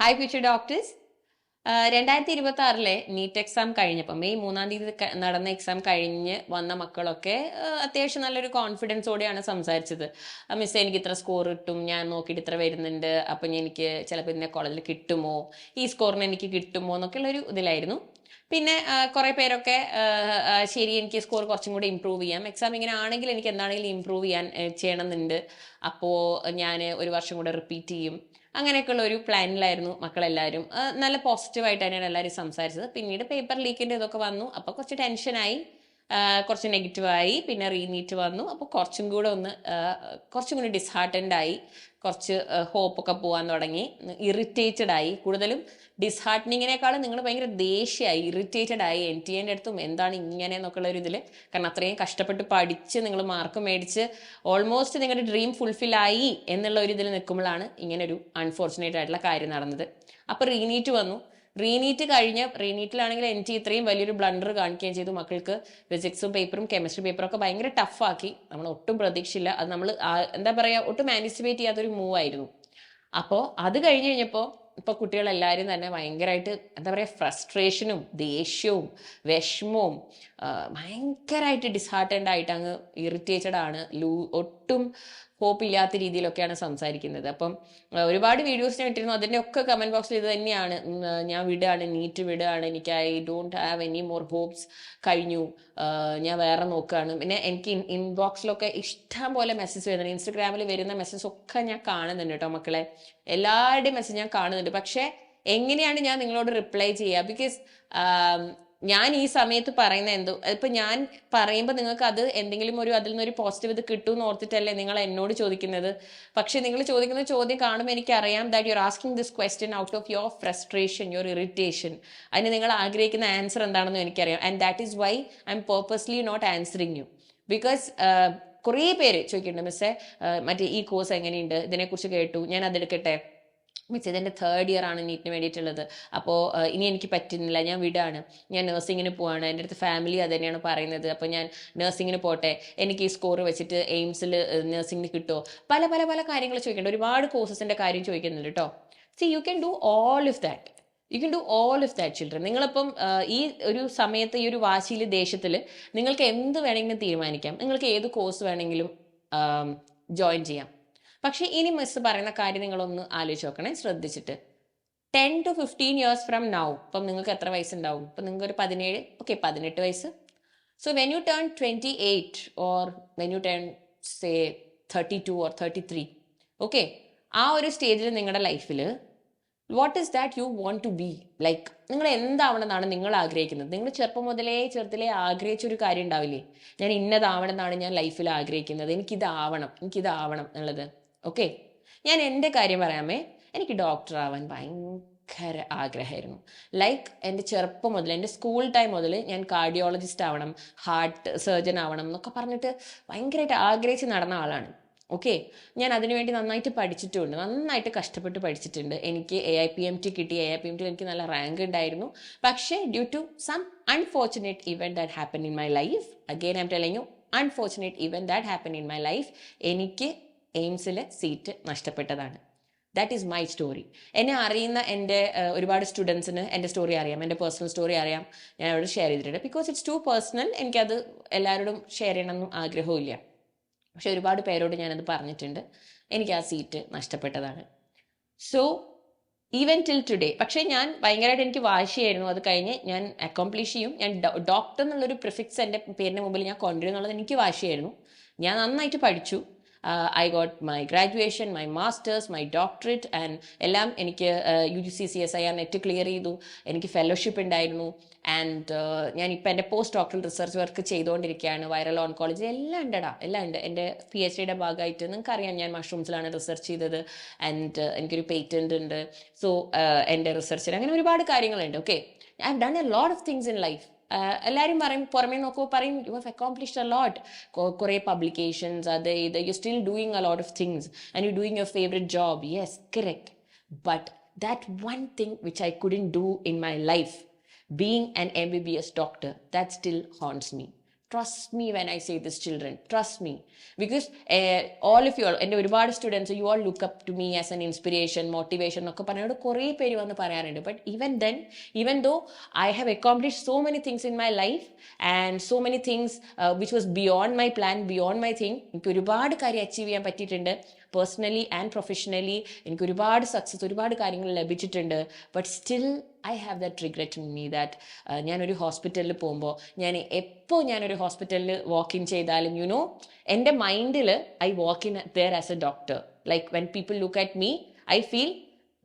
Hi future doctors. 2026 NEET exam കഴിഞ്ഞപ്പോൾ May 3-ാം തീയതി നടന്ന എക്സാം കഴിഞ്ഞ് വന്ന മക്കളൊക്കെ അത്യാവശ്യം നല്ലൊരു കോൺഫിഡൻസോടെയാണ് സംസാരിച്ചത്. മിസ് എനിക്ക് ഇത്ര സ്കോർ കിട്ടും, ഞാൻ നോക്കിയിട്ട് ഇത്ര വരുന്നുണ്ട്, അപ്പം എനിക്ക് ചിലപ്പോൾ ഇന്ന കോളേജിൽ കിട്ടുമോ, ഈ സ്കോറിന് എനിക്ക് കിട്ടുമോ എന്നൊക്കെയുള്ളൊരു ഇതിലായിരുന്നു. പിന്നെ കുറേ പേരൊക്കെ ശരി എനിക്ക് സ്കോർ കുറച്ചും കൂടി ഇമ്പ്രൂവ് ചെയ്യാം, എക്സാം ഇങ്ങനെ ആണെങ്കിൽ എനിക്ക് എന്താണെങ്കിലും ഇമ്പ്രൂവ് ചെയ്യണമെന്നുണ്ട്, അപ്പോൾ ഞാൻ ഒരു വർഷം കൂടെ റിപ്പീറ്റ് ചെയ്യും, അങ്ങനെയൊക്കെയുള്ള ഒരു പ്ലാനിലായിരുന്നു മക്കളെല്ലാവരും. നല്ല പോസിറ്റീവായിട്ട് തന്നെയാണ് എല്ലാവരും സംസാരിച്ചത്. പിന്നീട് പേപ്പർ ലീക്കിൻ്റെ ഇതൊക്കെ വന്നു, അപ്പോൾ കുറച്ച് ടെൻഷനായി, കുറച്ച് നെഗറ്റീവായി. പിന്നെ റീനീറ്റ് വന്നു, അപ്പോൾ കുറച്ചും കൂടി ഡിസ്ഹാർട്ടൻഡ് ആയി, കുറച്ച് ഹോപ്പൊക്കെ പോകാൻ തുടങ്ങി, ഇറിറ്റേറ്റഡ് ആയി. കൂടുതലും ഡിസ്ഹാർട്ടനിങ്ങിനേക്കാളും നിങ്ങൾ ഭയങ്കര ദേഷ്യമായി, ഇറിറ്റേറ്റഡ് ആയി. എൻ്റെ അടുത്തും എന്താണ് ഇങ്ങനെ എന്നൊക്കെയുള്ള ഒരു ഇതിൽ, കാരണം അത്രയും കഷ്ടപ്പെട്ട് പഠിച്ച് നിങ്ങൾ മാർക്ക് മേടിച്ച് ഓൾമോസ്റ്റ് നിങ്ങളുടെ ഡ്രീം ഫുൾഫിൽ ആയി എന്നുള്ള ഒരു ഇതിൽ നിൽക്കുമ്പോഴാണ് ഇങ്ങനെ ഒരു അൺഫോർച്ചുനേറ്റ് ആയിട്ടുള്ള കാര്യം നടന്നത്. അപ്പോൾ റീനീറ്റിലാണെങ്കിൽ എനിക്ക് ഇത്രയും വലിയൊരു ബ്ലണ്ടർ കാണിക്കുകയും ചെയ്തു. മക്കൾക്ക് ഫിസിക്സും പേപ്പറും കെമിസ്ട്രി പേപ്പറും ഒക്കെ ഭയങ്കര ടഫാക്കി. നമ്മൾ ഒട്ടും പ്രതീക്ഷയില്ല, അത് നമ്മൾ എന്താ പറയുക, ഒട്ടും ആൻറ്റിസിപ്പേറ്റ് ചെയ്യാത്തൊരു മൂവ് ആയിരുന്നു. അപ്പോൾ അത് കഴിഞ്ഞപ്പോൾ ഇപ്പോൾ കുട്ടികളെല്ലാവരും തന്നെ ഭയങ്കരമായിട്ട് എന്താ പറയുക, ഫ്രസ്ട്രേഷനും ദേഷ്യവും വിഷമവും ഭയങ്കരമായിട്ട് ഡിസ്ഹാർട്ടൻഡ് ആയിട്ട് അങ്ങ് ഇറിറ്റേറ്റഡ് ആണ്, ഒട്ടും ഹോപ്പ് ഇല്ലാത്ത രീതിയിലൊക്കെയാണ് സംസാരിക്കുന്നത്. അപ്പം ഒരുപാട് വീഡിയോസ് ഞാൻ ഇട്ടിരുന്നു, അതിൻ്റെ ഒക്കെ കമൻറ്റ് ബോക്സിൽ ഇത് തന്നെയാണ്, ഞാൻ നീറ്റ് വിടുകയാണ്, എനിക്ക് I don't have any more hopes, കഴിഞ്ഞു, ഞാൻ വേറെ നോക്കുകയാണ്. പിന്നെ എനിക്ക് ഇൻബോക്സിലൊക്കെ ഇഷ്ടം പോലെ മെസ്സേജ് വരുന്നുണ്ട്, ഇൻസ്റ്റഗ്രാമിൽ വരുന്ന മെസ്സേജ് ഒക്കെ ഞാൻ കാണുന്നുണ്ട് കേട്ടോ മക്കളെ, എല്ലാവരുടെയും മെസ്സേജ് ഞാൻ കാണുന്നുണ്ട്. പക്ഷേ എങ്ങനെയാണ് ഞാൻ നിങ്ങളോട് റിപ്ലൈ ചെയ്യുക? ബിക്കോസ് ഞാൻ ഈ സമയത്ത് പറയുന്ന ഇപ്പൊ ഞാൻ പറയുമ്പോൾ നിങ്ങൾക്ക് അത് എന്തെങ്കിലും അതിൽ നിന്നൊരു പോസിറ്റീവ് ഇത് കിട്ടുമെന്ന് ഓർത്തിട്ടല്ലേ നിങ്ങൾ എന്നോട് ചോദിക്കുന്നത്. പക്ഷെ നിങ്ങൾ ചോദിക്കുന്ന ചോദ്യം കാണുമ്പോൾ എനിക്കറിയാം that you are asking this question out of your frustration, your irritation. അതിന് നിങ്ങൾ ആഗ്രഹിക്കുന്ന ആൻസർ എന്താണെന്ന് എനിക്കറിയാം. And that is why I'm purposely not answering you. Because കുറേ പേര് ചോദിക്കുന്നുണ്ട്, മിസ്സേ മറ്റേ ഈ കോഴ്സ് എങ്ങനെയുണ്ട്, ഇതിനെക്കുറിച്ച് കേട്ടു, ഞാൻ അതെടുക്കട്ടെ, മിസ് ഇതെൻ്റെ 3rd ഇയർ ആണ് നീറ്റിന് വേണ്ടിയിട്ടുള്ളത്, അപ്പോൾ ഇനി എനിക്ക് പറ്റുന്നില്ല, ഞാൻ വിടാണ്, ഞാൻ നഴ്സിങ്ങിന് പോവാണ്, എൻ്റെ അടുത്ത് ഫാമിലി അത് തന്നെയാണ് പറയുന്നത്, അപ്പോൾ ഞാൻ നഴ്സിങ്ങിന് പോട്ടെ, എനിക്ക് ഈ സ്കോർ വെച്ചിട്ട് എയിംസിൽ നഴ്സിങ്ങിന് കിട്ടുമോ, പല പല പല കാര്യങ്ങൾ ചോദിക്കുന്നുണ്ട്, ഒരുപാട് കോഴ്സസിൻ്റെ കാര്യം ചോദിക്കുന്നുണ്ട് കേട്ടോ. C you can do all of that children. നിങ്ങളിപ്പം ഈ ഒരു സമയത്ത്, ഈ ഒരു വാശിയിൽ, ദേഷ്യത്തിൽ നിങ്ങൾക്ക് എന്ത് വേണമെങ്കിലും തീരുമാനിക്കാം, നിങ്ങൾക്ക് ഏത് കോഴ്സ് വേണമെങ്കിലും ജോയിൻ ചെയ്യാം. പക്ഷേ ഇനി മിസ് പറയുന്ന കാര്യം നിങ്ങളൊന്ന് ആലോചിച്ച് നോക്കണേ, ശ്രദ്ധിച്ചിട്ട്. 10 to 15 years ഫ്രം നൗ, ഇപ്പം നിങ്ങൾക്ക് എത്ര വയസ്സുണ്ടാവും? ഇപ്പം നിങ്ങൾക്ക് ഒരു 18 വയസ്സ്. So when you turn 28 or when you turn say 32 or 33, okay, ആ ഒരു സ്റ്റേജിൽ നിങ്ങളുടെ ലൈഫിൽ what is that you want to be like? നിങ്ങൾ എന്താവണമെന്നാണ് നിങ്ങൾ ആഗ്രഹിക്കുന്നത്? നിങ്ങൾ ചെറുതിലേ ആഗ്രഹിച്ചൊരു കാര്യം ഉണ്ടാവില്ലേ, ഞാൻ ഇന്നതാവണമെന്നാണ് ഞാൻ ലൈഫിൽ ആഗ്രഹിക്കുന്നത്, എനിക്കിതാവണം എന്നുള്ളത്. ഓക്കെ, ഞാൻ എൻ്റെ കാര്യം പറയാമേ. എനിക്ക് ഡോക്ടർ ആവാൻ ഭയങ്കര ആഗ്രഹമായിരുന്നു. ലൈക്ക് എൻ്റെ ചെറുപ്പം മുതൽ, എൻ്റെ സ്കൂൾ ടൈം മുതൽ ഞാൻ കാർഡിയോളജിസ്റ്റ് ആവണം, ഹാർട്ട് സർജൻ ആവണം എന്നൊക്കെ പറഞ്ഞിട്ട് ഭയങ്കരമായിട്ട് ആഗ്രഹിച്ച് നടന്ന ആളാണ്. ഓക്കെ, ഞാൻ അതിനുവേണ്ടി നന്നായിട്ട് പഠിച്ചിട്ടുണ്ട്, നന്നായിട്ട് കഷ്ടപ്പെട്ട് പഠിച്ചിട്ടുണ്ട്. എനിക്ക് AIPMT കിട്ടി, AIPMT എനിക്ക് നല്ല റാങ്ക് ഉണ്ടായിരുന്നു. പക്ഷേ due to some unfortunate event that happen in my life, again I'm telling you, unfortunate event that happen in my life, എനിക്ക് എയിംസിൽ സീറ്റ് നഷ്ടപ്പെട്ടതാണ്. That is my story. എന്നെ അറിയുന്ന എൻ്റെ ഒരുപാട് സ്റ്റുഡൻസിന് എൻ്റെ സ്റ്റോറി അറിയാം, എൻ്റെ പേഴ്സണൽ സ്റ്റോറി അറിയാം, ഞാൻ അവിടെ ഷെയർ ചെയ്തിട്ടുണ്ട്. ബിക്കോസ് ഇറ്റ്സ് ടു പേഴ്സണൽ, എനിക്കത് എല്ലാവരോടും ഷെയർ ചെയ്യണമെന്നും ആഗ്രഹവും. പക്ഷെ ഒരുപാട് പേരോട് ഞാനത് പറഞ്ഞിട്ടുണ്ട്, എനിക്ക് ആ സീറ്റ് നഷ്ടപ്പെട്ടതാണ്. സോ ഈവൻ ടിൽ ടുഡേ, പക്ഷേ ഞാൻ ഭയങ്കരമായിട്ട് എനിക്ക് വാശിയായിരുന്നു, അത് കഴിഞ്ഞ് ഞാൻ അക്കോംപ്ലിഷ് ചെയ്യും, ഞാൻ ഡോക്ടർ എന്നുള്ളൊരു പ്രിഫിക്സ് എൻ്റെ പേരിന് മുമ്പിൽ ഞാൻ കൊണ്ടുവരും എന്നുള്ളത് എനിക്ക് വാശിയായിരുന്നു. ഞാൻ നന്നായിട്ട് പഠിച്ചു. I got my graduation, my masters, my doctorate and എല്ലാം എനിക്ക് UGC-CSIR നെറ്റ് ക്ലിയർ ചെയ്തു, എനിക്ക് ഫെലോഷിപ്പ് ഉണ്ടായിരുന്നു. ആൻഡ് ഞാനിപ്പോൾ എൻ്റെ പോസ്റ്റ് ഡോക്ടറൽ റിസർച്ച് വർക്ക് ചെയ്തുകൊണ്ടിരിക്കുകയാണ്, വൈറൽ ഓൺകോളജി, എല്ലാം ഉണ്ട്. എൻ്റെ PhD ഭാഗമായിട്ട് നിങ്ങൾക്കറിയാം, ഞാൻ മഷ്റൂംസിലാണ് റിസർച്ച് ചെയ്തത്. ആൻഡ് എനിക്കൊരു പേറ്റൻറ്റ് ഉണ്ട്. സോ എൻ്റെ റിസർച്ചിൽ അങ്ങനെ ഒരുപാട് കാര്യങ്ങളുണ്ട്. Okay, I have done a lot of things in life. എല്ലാവരും പറയും, പുറമേ നോക്കുമ്പോൾ പറയും, you have accomplished a lot, കുറേ പബ്ലിക്കേഷൻസ്, അത് ഇത്, you still doing a lot of things and you doing your favourite job. Yes, correct. But that one thing which I couldn't do in my life, being an MBBS doctor, that still haunts me. Trust me when I say this, children. Trust me. Because all of you all, എൻ്റെ ഒരുപാട് students, you all look up to me as an inspiration, motivation എന്നൊക്കെ പറഞ്ഞോട് കുറേ പേര് വന്ന് പറയാറുണ്ട്. But even though I have accomplished so many things in my life and so many things which was beyond my plan, beyond my thing, എനിക്ക് ഒരുപാട് കാര്യം achieve ചെയ്യാൻ പറ്റിയിട്ടുണ്ട് പേഴ്സണലി ആൻഡ് പ്രൊഫഷണലി. എനിക്ക് ഒരുപാട് സക്സസ്, ഒരുപാട് കാര്യങ്ങൾ ലഭിച്ചിട്ടുണ്ട്. But still I have that regret in me that ഞാനൊരു ഹോസ്പിറ്റലിൽ പോകുമ്പോൾ, ഞാനൊരു ഹോസ്പിറ്റലിൽ വാക്ക് ഇൻ ചെയ്താലും എൻ്റെ മൈൻഡിൽ I walk in there as A doctor. Like when people look at me, I feel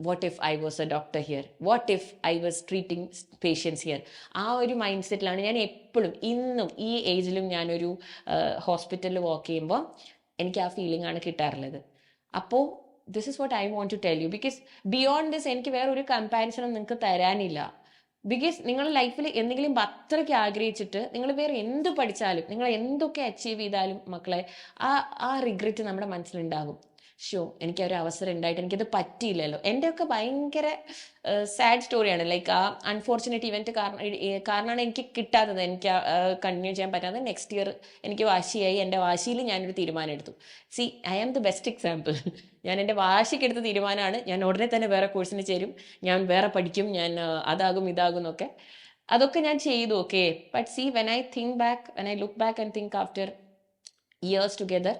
what if I was a doctor here? What if I was treating patients here? ആ ഒരു mind സെറ്റിലാണ് ഞാൻ എപ്പോഴും, ഇന്നും ഈ ഏജിലും ഞാനൊരു ഹോസ്പിറ്റലിൽ വാക്ക് ചെയ്യുമ്പോൾ എനിക്ക് ആ ഫീലിംഗ് ആണ് കിട്ടാറുള്ളത്. അപ്പോൾ this is what I want to tell you. Because beyond this എനിക്ക് വേറൊരു കമ്പാരിസണും നിങ്ങൾക്ക് തരാനില്ല. ബിക്കോസ് നിങ്ങൾ ലൈഫിൽ എന്തെങ്കിലും അത്രയ്ക്ക് ആഗ്രഹിച്ചിട്ട് നിങ്ങൾ വേറെ എന്ത് പഠിച്ചാലും, നിങ്ങൾ എന്തൊക്കെ അച്ചീവ് ചെയ്താലും മക്കളെ, ആ റിഗ്രറ്റ് നമ്മുടെ മനസ്സിലുണ്ടാകും. എനിക്ക് ഒരു അവസരം ഉണ്ടായിട്ട് എനിക്കത് പറ്റിയില്ലല്ലോ. എൻ്റെയൊക്കെ ഭയങ്കര സാഡ് സ്റ്റോറിയാണ്. ലൈക്ക് ആ അൺഫോർച്ചുനേറ്റ് ഇവൻറ്റ് കാരണമാണ് എനിക്ക് കിട്ടാത്തത്, എനിക്ക് കണ്ടിന്യൂ ചെയ്യാൻ പറ്റാത്തത്. നെക്സ്റ്റ് ഇയർ എനിക്ക് വാശിയായി, എൻ്റെ വാശിയിൽ ഞാനൊരു തീരുമാനം എടുത്തു. I am the best example. ഞാൻ എൻ്റെ വാശിക്കെടുത്ത തീരുമാനമാണ്, ഞാൻ ഉടനെ തന്നെ വേറെ കോഴ്സിന് ചേരും, ഞാൻ വേറെ പഠിക്കും, ഞാൻ അതാകും ഇതാകും എന്നൊക്കെ. അതൊക്കെ ഞാൻ ചെയ്തു. Okay, but when I look back and think after years together,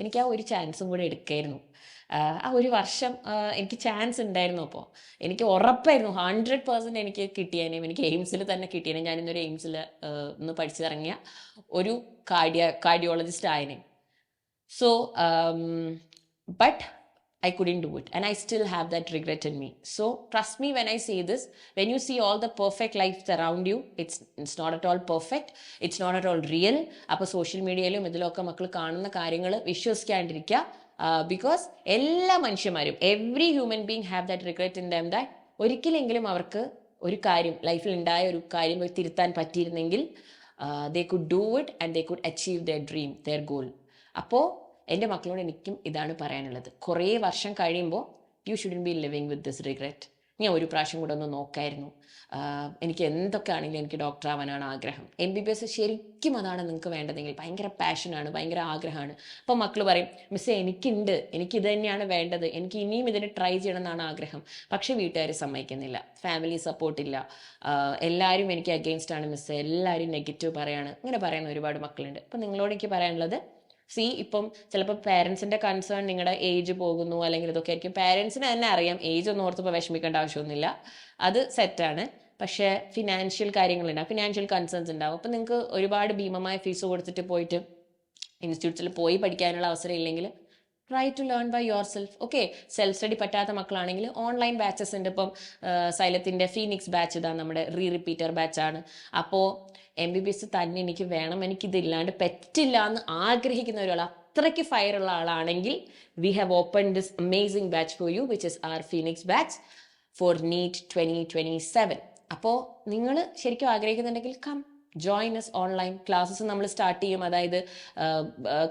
എനിക്ക് ആ ഒരു ചാൻസും കൂടെ എടുക്കായിരുന്നു. ആ ഒരു വർഷം എനിക്ക് ചാൻസ് ഉണ്ടായിരുന്നു. അപ്പോൾ എനിക്ക് ഉറപ്പായിരുന്നു 100% എനിക്ക് കിട്ടിയേനെയും, എനിക്ക് എയിംസിൽ തന്നെ കിട്ടിയേനെ. ഞാനിന്നൊരു എയിംസിൽ ഒന്ന് പഠിച്ചിറങ്ങിയ ഒരു കാർഡിയോളജിസ്റ്റ് ആയനെ. So but I couldn't do it, and I still have that regret in me. So trust me when I say this, when you see all the perfect lives around you, it's not at all perfect, it's not at all real. അപ്പോൾ social മീഡിയയിലും ഇതിലൊക്കെ മക്കൾ കാണുന്ന കാര്യങ്ങൾ വിശ്വസിക്കാണ്ടിരിക്കുക. Because എല്ലാ മനുഷ്യന്മാരും, every human being have that regret in them, that ഒരിക്കലെങ്കിലും അവർക്ക് ഒരു കാര്യം, ലൈഫിൽ ഉണ്ടായ ഒരു കാര്യം തിരുത്താൻ പറ്റിയിരുന്നെങ്കിൽ they could do it and they could achieve their dream, their goal. അപ്പോൾ എൻ്റെ മക്കളോട് എനിക്കും ഇതാണ് പറയാനുള്ളത്. കുറേ വർഷം കഴിയുമ്പോൾ you shouldn't be living with this regret. ഞാൻ ഒരു പ്രാവശ്യം കൂടെ ഒന്ന് നോക്കായിരുന്നു, എനിക്ക് എന്തൊക്കെ ആണെങ്കിലും എനിക്ക് ഡോക്ടർ ആവാനാണ് ആഗ്രഹം. MBBS ശരിക്കും അതാണ് നിങ്ങൾക്ക് വേണ്ടതെങ്കിൽ, ഭയങ്കര പാഷനാണ്, ഭയങ്കര ആഗ്രഹമാണ്. അപ്പോൾ മക്കൾ പറയും, മിസ്സേ എനിക്കിത് തന്നെയാണ് വേണ്ടത്, എനിക്ക് ഇനിയും ഇതിന് ട്രൈ ചെയ്യണം എന്നാണ് ആഗ്രഹം. പക്ഷേ വീട്ടുകാർ സമ്മതിക്കുന്നില്ല, ഫാമിലി സപ്പോർട്ടില്ല, എല്ലാവരും എനിക്ക് അഗെയിൻസ്റ്റ് ആണ് മിസ്സേ, എല്ലാവരും നെഗറ്റീവ് പറയാണ്, ഇങ്ങനെ പറയുന്ന ഒരുപാട് മക്കളുണ്ട്. അപ്പോൾ നിങ്ങളോട് എനിക്ക് പറയാനുള്ളത്, ഇപ്പം ചിലപ്പോൾ പേരൻസിന്റെ കൺസേൺ നിങ്ങളുടെ ഏജ് പോകുന്നു അല്ലെങ്കിൽ ഇതൊക്കെ ആയിരിക്കും. പേരൻസിന് തന്നെ അറിയാം, ഏജ് ഒന്നും ഓർത്തപ്പോൾ വിഷമിക്കേണ്ട ആവശ്യമൊന്നുമില്ല, അത് സെറ്റാണ്. പക്ഷേ ഫിനാൻഷ്യൽ കാര്യങ്ങളുണ്ടാവും, ഫിനാൻഷ്യൽ കൺസേൺസ് ഉണ്ടാവും. അപ്പം നിങ്ങൾക്ക് ഒരുപാട് ഭീമമായ ഫീസ് കൊടുത്തിട്ട് പോയിട്ട് ഇൻസ്റ്റിറ്റ്യൂട്ട്സിൽ പോയി പഠിക്കാനുള്ള അവസരം ഇല്ലെങ്കിൽ try to learn by yourself. Okay, self study പറ്റാത്ത മക്കളാണെങ്കിൽ ഓൺലൈൻ ബാച്ചസ് ഉണ്ട്. ഇപ്പം സൈലത്തിൻ്റെ ഫീനിക്സ് ബാച്ച് ഇതാണ് നമ്മുടെ റിപ്പീറ്റർ ബാച്ചാണ്. അപ്പോൾ MBBS തന്നെ എനിക്ക് വേണം, എനിക്കിതില്ലാണ്ട് പറ്റില്ല എന്ന് ആഗ്രഹിക്കുന്ന ഒരാൾ, അത്രയ്ക്ക് ഫയറുള്ള ആളാണെങ്കിൽ we have open this amazing batch for you, which is our Phoenix batch for NEET 2027. അപ്പോൾ നിങ്ങൾ ശരിക്കും ആഗ്രഹിക്കുന്നുണ്ടെങ്കിൽ come join us online classes നമ്മൾ സ്റ്റാർട്ട് ചെയ്യും. അതായത്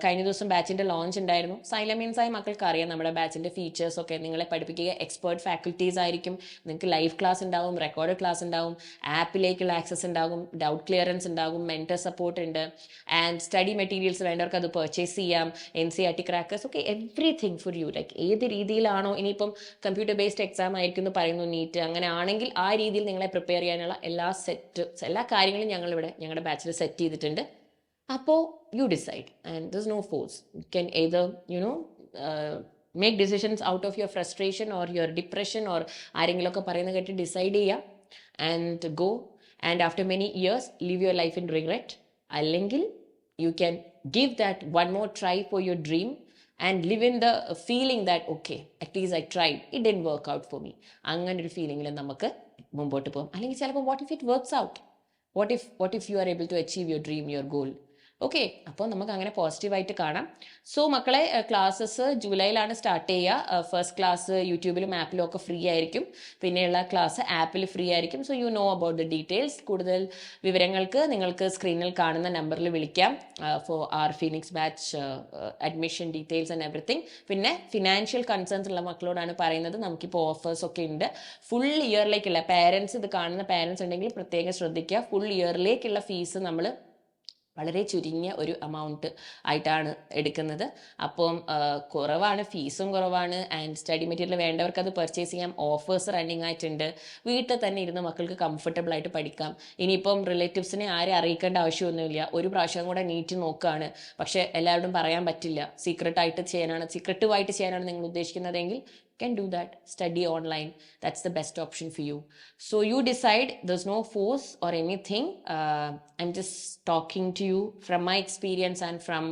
കഴിഞ്ഞ ദിവസം ബാച്ചിൻ്റെ ലോഞ്ച് ഉണ്ടായിരുന്നു. സൈലമീൻസായ മക്കൾക്ക് അറിയാം നമ്മുടെ ബാച്ചിൻ്റെ ഫീച്ചേഴ്സ് ഒക്കെ. നിങ്ങളെ പഠിപ്പിക്കുക എക്സ്പേർട്ട് ഫാക്കൽറ്റീസ് ആയിരിക്കും, നിങ്ങൾക്ക് ലൈവ് ക്ലാസ് ഉണ്ടാവും, റെക്കോർഡ് ക്ലാസ് ഉണ്ടാവും, ആപ്പിലേക്കുള്ള ആക്സസ് ഉണ്ടാകും, ഡൗട്ട് ക്ലിയറൻസ് ഉണ്ടാകും, മെൻറ്റർ സപ്പോർട്ട് ഉണ്ട്, ആൻഡ് സ്റ്റഡി മെറ്റീരിയൽസ് വേണ്ടവർക്ക് അത് പർച്ചേസ് ചെയ്യാം, NCERT ക്രാക്കേഴ്സ് ഒക്കെ, എവ്രിതിങ് ഫോർ യു. ലൈക്ക് ഏത് രീതിയിലാണോ, ഇനിയിപ്പം കമ്പ്യൂട്ടർ ബേസ്ഡ് എക്സാം ആയിരിക്കും എന്ന് പറയുന്നു NEET, അങ്ങനെ ആണെങ്കിൽ ആ രീതിയിൽ നിങ്ങളെ പ്രിപ്പയർ ചെയ്യാനുള്ള എല്ലാ കാര്യങ്ങളും ഞങ്ങളുടെ ബാച്ചിൽ സെറ്റ് ചെയ്തിട്ടുണ്ട്. അപ്പോൾ you decide, and there is no force. You can either make decisions out of your frustration or your depression or ആരെങ്കിലുമൊക്കെ പറയുന്നത് കേട്ട് ഡിസൈഡ് ചെയ്യുക and go, and after many years leave your life in regret. അല്ലെങ്കിൽ you can give that one more try for your dream and live in the feeling that okay at least I tried, it didn't work out for me. അങ്ങനെ ഒരു ഫീലിംഗിൽ നമുക്ക് മുമ്പോട്ട് പോകും. അല്ലെങ്കിൽ ചിലപ്പോൾ what if it works out, what if you are able to achieve your dream, your goal? Okay, അപ്പോൾ നമുക്ക് അങ്ങനെ പോസിറ്റീവായിട്ട് കാണാം. സോ മക്കളെ, ക്ലാസ്സസ് ജൂലൈയിലാണ് സ്റ്റാർട്ട് ചെയ്യുക. ഫസ്റ്റ് ക്ലാസ് യൂട്യൂബിലും ആപ്പിലും ഒക്കെ ഫ്രീ ആയിരിക്കും, പിന്നെയുള്ള ക്ലാസ് ആപ്പിൽ ഫ്രീ ആയിരിക്കും. So you know about the details. കൂടുതൽ വിവരങ്ങൾക്ക് നിങ്ങൾക്ക് സ്ക്രീനിൽ കാണുന്ന നമ്പറിൽ വിളിക്കാം for our Phoenix batch admission details and everything. പിന്നെ ഫിനാൻഷ്യൽ കൺസേൺസ് ഉള്ള മക്കളോടാണ് പറയുന്നത്, നമുക്കിപ്പോൾ ഓഫേഴ്സ് ഒക്കെ ഉണ്ട്. ഫുൾ ഇയറിലേക്കുള്ള ഇത് കാണുന്ന പാരൻസ് ഉണ്ടെങ്കിൽ പ്രത്യേകം ശ്രദ്ധിക്കുക. ഫുൾ ഇയറിലേക്കുള്ള ഫീസ് നമ്മൾ വളരെ ചുരുങ്ങിയ ഒരു എമൗണ്ട് ആയിട്ടാണ് എടുക്കുന്നത്. അപ്പം കുറവാണ്, ഫീസും കുറവാണ്. ആൻഡ് സ്റ്റഡി മെറ്റീരിയൽ വേണ്ടവർക്ക് അത് പർച്ചേസ് ചെയ്യാം. ഓഫേഴ്സ് റണ്ണിങ് ആയിട്ടുണ്ട്. വീട്ടിൽ തന്നെ ഇരുന്ന് മക്കൾക്ക് കംഫർട്ടബിൾ ആയിട്ട് പഠിക്കാം. ഇനിയിപ്പം റിലേറ്റീവ്സിനെ ആരെ അറിയിക്കേണ്ട ആവശ്യമൊന്നുമില്ല. ഒരു പ്രാവശ്യം കൂടെ നീറ്റ് നോക്കുകയാണ്, പക്ഷെ എല്ലാവരോടും പറയാൻ പറ്റില്ല. സീക്രട്ടായിട്ട് ചെയ്യാനാണ് നിങ്ങൾ ഉദ്ദേശിക്കുന്നതെങ്കിൽ can do that. Study online. That's the best option for you. So you decide. There's no force or anything. I'm just talking to you from my experience and from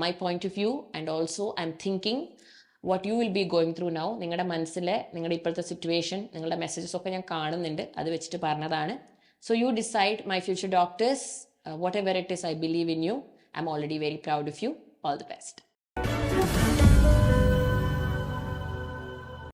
my point of view, and also I'm thinking what you will be going through now. നിങ്ങളുടെ മനസ്സിലെ നിങ്ങളുടെ ഇപ്പോഴത്തെ situation, നിങ്ങളുടെ messages ഒക്കെ ഞാൻ കാണുന്നുണ്ട്, അത് വെച്ചിട്ട് പറഞ്ഞതാണ്. So you decide, my future doctors. Whatever it is, I believe in you. I'm already very proud of you. All the best.